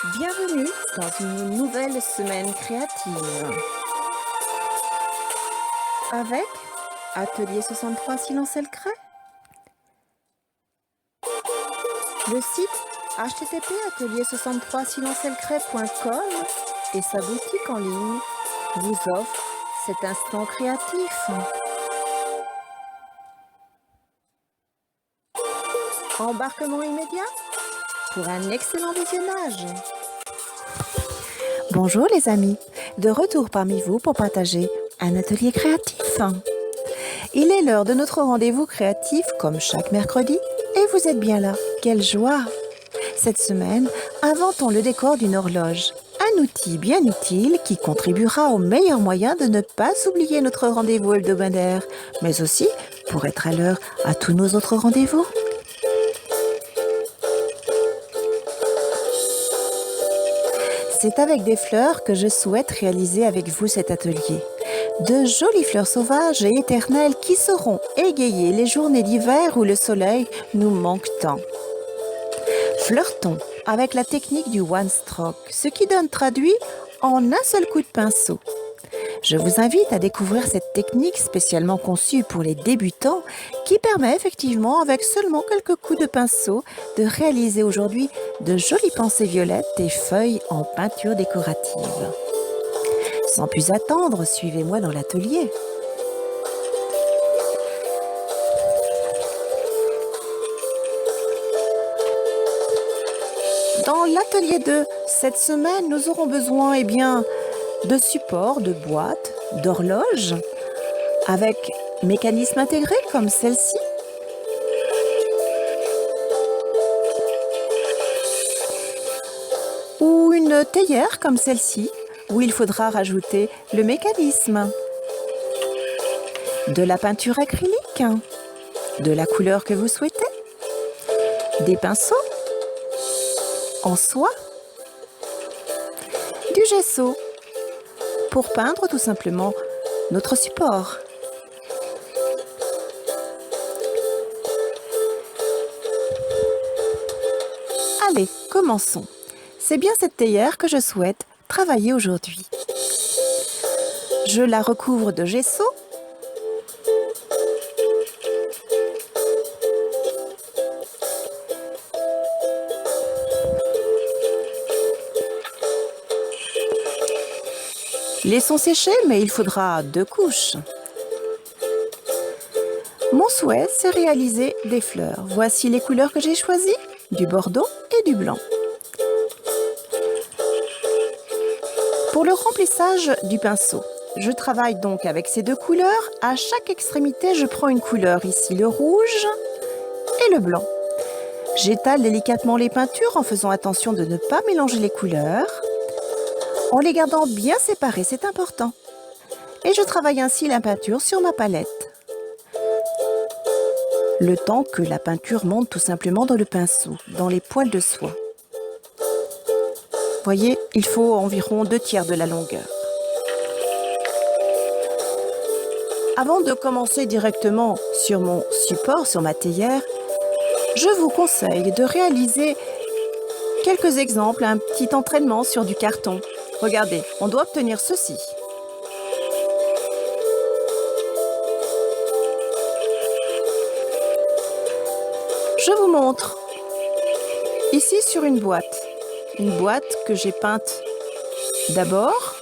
Bienvenue dans une nouvelle semaine créative avec Atelier 63 Silence et le Crêt, le site http://atelier63silenceelcret.com et sa boutique en ligne vous offre cet instant créatif. Embarquement immédiat pour un excellent visionnage. Bonjour les amis, de retour parmi vous pour partager un atelier créatif. Il est l'heure de notre rendez-vous créatif comme chaque mercredi et vous êtes bien là, quelle joie! Cette semaine, inventons le décor d'une horloge, un outil bien utile qui contribuera au meilleur moyen de ne pas oublier notre rendez-vous hebdomadaire, mais aussi pour être à l'heure à tous nos autres rendez-vous. C'est avec des fleurs que je souhaite réaliser avec vous cet atelier. De jolies fleurs sauvages et éternelles qui sauront égayer les journées d'hiver où le soleil nous manque tant. Flirtons avec la technique du one stroke, ce qui donne traduit en un seul coup de pinceau. Je vous invite à découvrir cette technique spécialement conçue pour les débutants qui permet effectivement, avec seulement quelques coups de pinceau, de réaliser aujourd'hui de jolies pensées violettes et feuilles en peinture décorative. Sans plus attendre, suivez-moi dans l'atelier. Dans l'atelier 2, cette semaine, nous aurons besoin de supports, de boîtes, d'horloges, avec mécanisme intégré comme celle-ci. Ou une théière comme celle-ci, où il faudra rajouter le mécanisme. De la peinture acrylique, de la couleur que vous souhaitez, des pinceaux en soie, du gesso, pour peindre tout simplement notre support. Allez, commençons. C'est bien cette théière que je souhaite travailler aujourd'hui. Je la recouvre de gesso. Laissons sécher, mais il faudra 2 couches. Mon souhait, c'est réaliser des fleurs. Voici les couleurs que j'ai choisies, du bordeaux et du blanc. Pour le remplissage du pinceau, je travaille donc avec ces 2 couleurs. À chaque extrémité, je prends une couleur, ici le rouge et le blanc. J'étale délicatement les peintures en faisant attention de ne pas mélanger les couleurs, en les gardant bien séparées, c'est important. Et je travaille ainsi la peinture sur ma palette. Le temps que la peinture monte tout simplement dans le pinceau, dans les poils de soie. Voyez, il faut environ 2/3 de la longueur. Avant de commencer directement sur mon support, sur ma théière, je vous conseille de réaliser quelques exemples, un petit entraînement sur du carton. Regardez, on doit obtenir ceci. Je vous montre. Ici sur une boîte que j'ai peinte d'abord.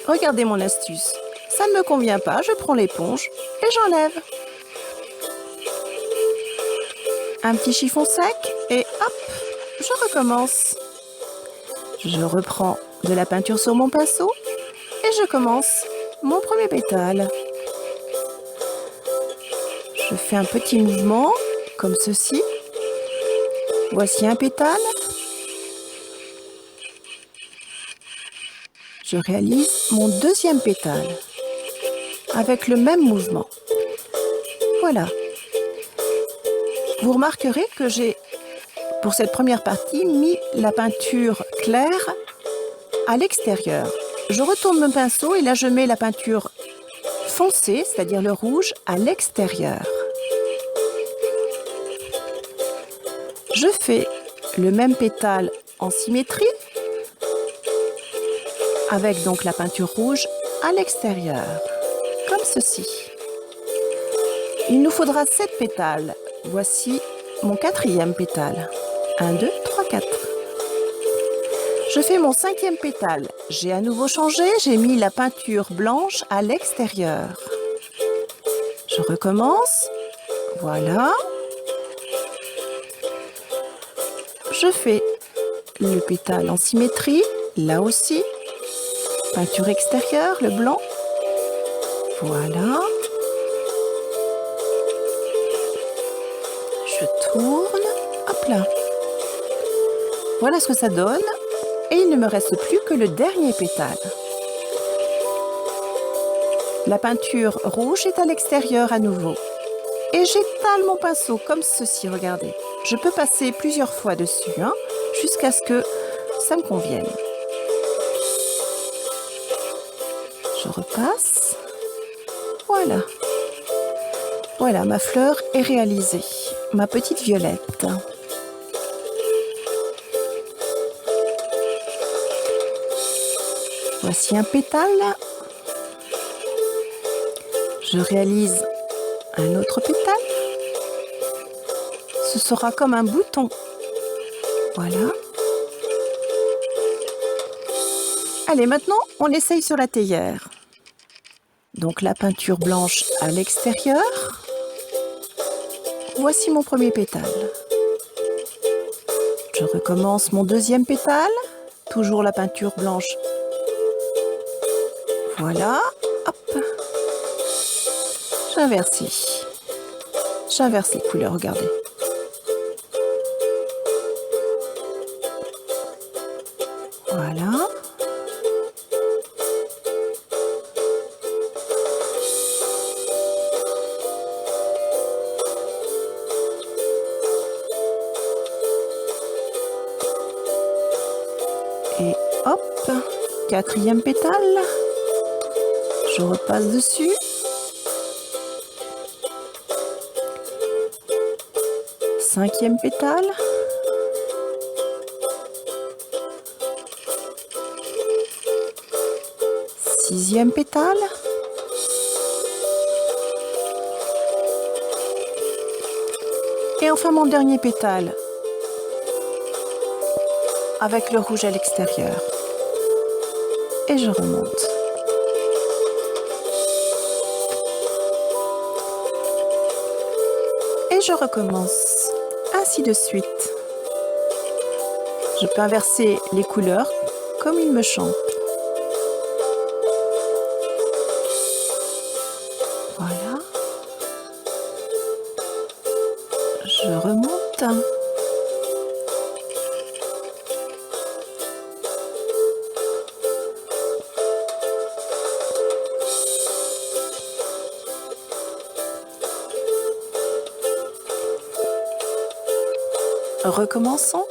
Regardez mon astuce. Ça ne me convient pas, je prends l'éponge et j'enlève. Un petit chiffon sec et hop, je recommence. Je reprends de la peinture sur mon pinceau et je commence mon premier pétale. Je fais un petit mouvement comme ceci. Voici un pétale. Je réalise mon deuxième pétale avec le même mouvement. Voilà. Vous remarquerez que j'ai, pour cette première partie, mis la peinture claire à l'extérieur. Je retourne mon pinceau et là je mets la peinture foncée, c'est-à-dire le rouge, à l'extérieur. Je fais le même pétale en symétrie avec donc la peinture rouge à l'extérieur, comme ceci. Il nous faudra 7 pétales. Voici mon 4e pétale. 1, 2, 3, 4. Je fais mon 5e pétale. J'ai à nouveau changé, j'ai mis la peinture blanche à l'extérieur. Je recommence. Voilà. Je fais le pétale en symétrie, là aussi. Peinture extérieure, le blanc. Voilà. Je tourne. Hop là. Voilà ce que ça donne. Et il ne me reste plus que le dernier pétale. La peinture rouge est à l'extérieur à nouveau. Et j'étale mon pinceau comme ceci, regardez. Je peux passer plusieurs fois dessus, jusqu'à ce que ça me convienne. Je repasse. Voilà. Voilà, ma fleur est réalisée. Ma petite violette. Voici un pétale. Je réalise un autre pétale. Ce sera comme un bouton. Voilà. Allez, maintenant, on essaye sur la théière. Donc la peinture blanche à l'extérieur. Voici mon premier pétale. Je recommence mon 2e pétale. Toujours la peinture blanche. Voilà. Hop. J'inverse. J'inverse les couleurs, regardez. Voilà. Et hop, 4e pétale. Je repasse dessus. 5e pétale. 6e pétale. Et enfin mon dernier pétale avec le rouge à l'extérieur. Et je remonte. Et je recommence, ainsi de suite. Je peux inverser les couleurs comme il me chante. Voilà. Je remonte. Recommençons.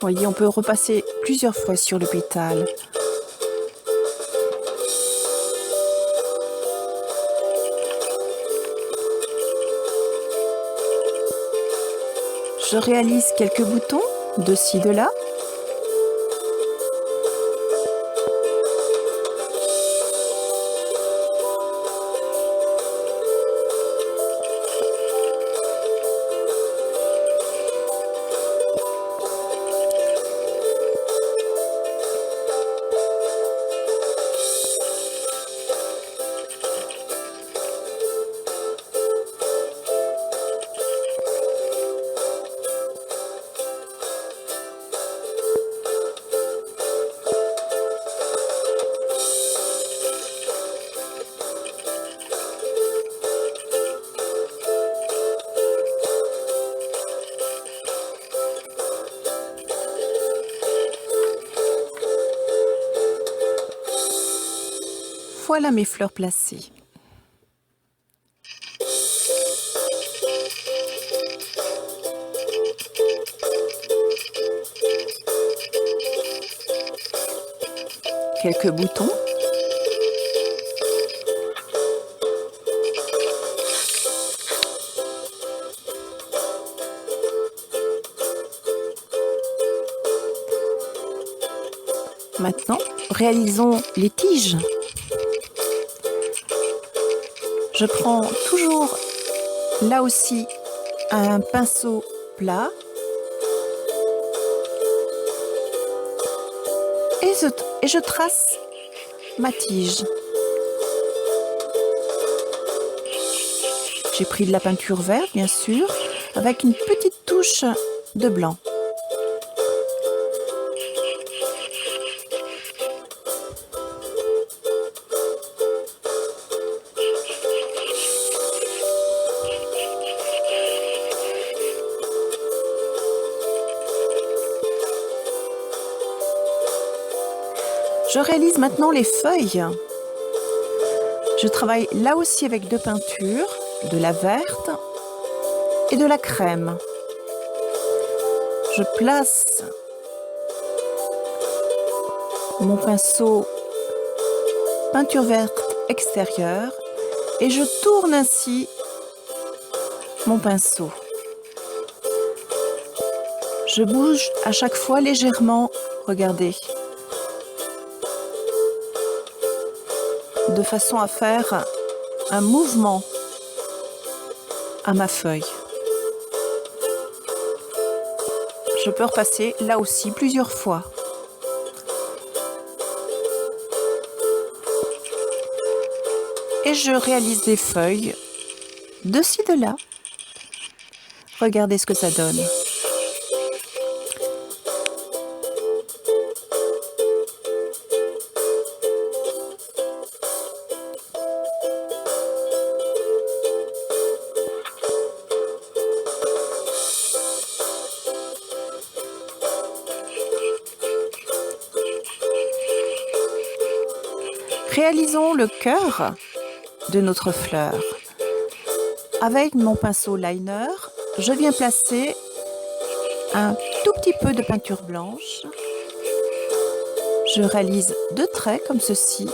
Vous voyez, on peut repasser plusieurs fois sur le pétale. Je réalise quelques boutons de ci, de là. voilà mes fleurs placées. Quelques boutons. Maintenant, réalisons les tiges. Je prends toujours, là aussi, un pinceau plat et je trace ma tige. J'ai pris de la peinture verte, bien sûr, avec une petite touche de blanc. Je réalise maintenant les feuilles. Je travaille là aussi avec deux peintures, de la verte et de la crème. Je place mon pinceau peinture verte extérieure et je tourne ainsi mon pinceau. Je bouge à chaque fois légèrement, regardez, de façon à faire un mouvement à ma feuille. Je peux repasser là aussi plusieurs fois. Et je réalise des feuilles de ci, de là. Regardez ce que ça donne. Réalisons le cœur de notre fleur. Avec mon pinceau liner, je viens placer un tout petit peu de peinture blanche. Je réalise deux traits comme ceci,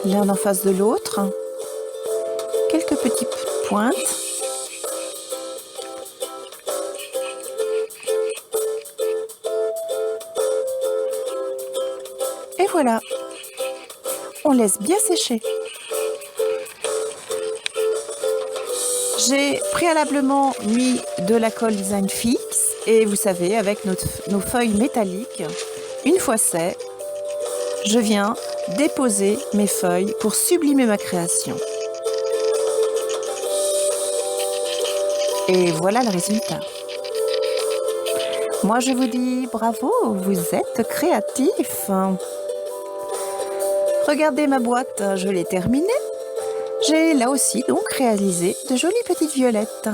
l'un en face de l'autre, quelques petites pointes. Et voilà, on laisse bien sécher. J'ai préalablement mis de la colle Design Fix et vous savez, avec nos feuilles métalliques, une fois c'est, je viens déposer mes feuilles pour sublimer ma création. Et voilà le résultat. Moi, je vous dis bravo, vous êtes créatifs. Regardez ma boîte, je l'ai terminée. J'ai là aussi donc réalisé de jolies petites violettes.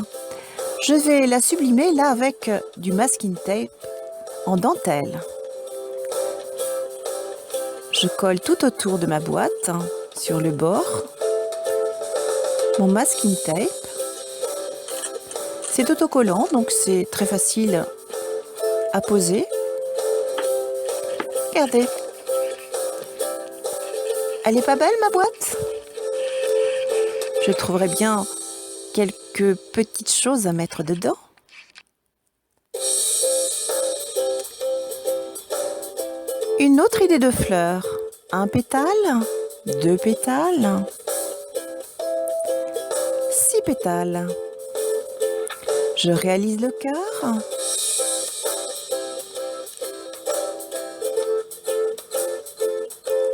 Je vais la sublimer là avec du masking tape en dentelle. Je colle tout autour de ma boîte, sur le bord, mon masking tape. C'est autocollant, donc c'est très facile à poser. Regardez. Elle est pas belle ma boîte? Je trouverais bien quelques petites choses à mettre dedans. Une autre idée de fleur. Un pétale, deux pétales, 6 pétales. Je réalise le cœur.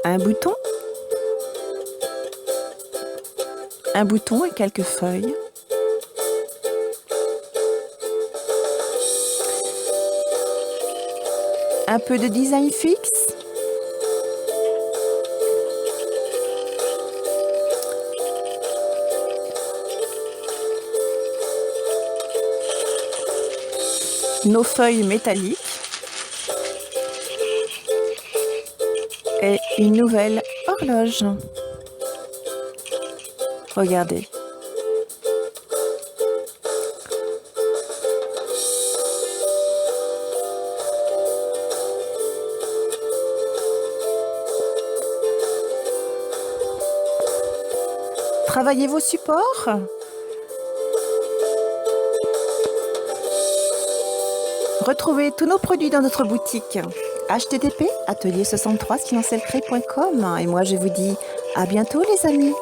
Un bouton. Un bouton et quelques feuilles. Un peu de Design Fix. Nos feuilles métalliques. Et une nouvelle horloge. Regardez. Travaillez vos supports. Retrouvez tous nos produits dans notre boutique http://atelier63silencecré.com et moi je vous dis à bientôt les amis.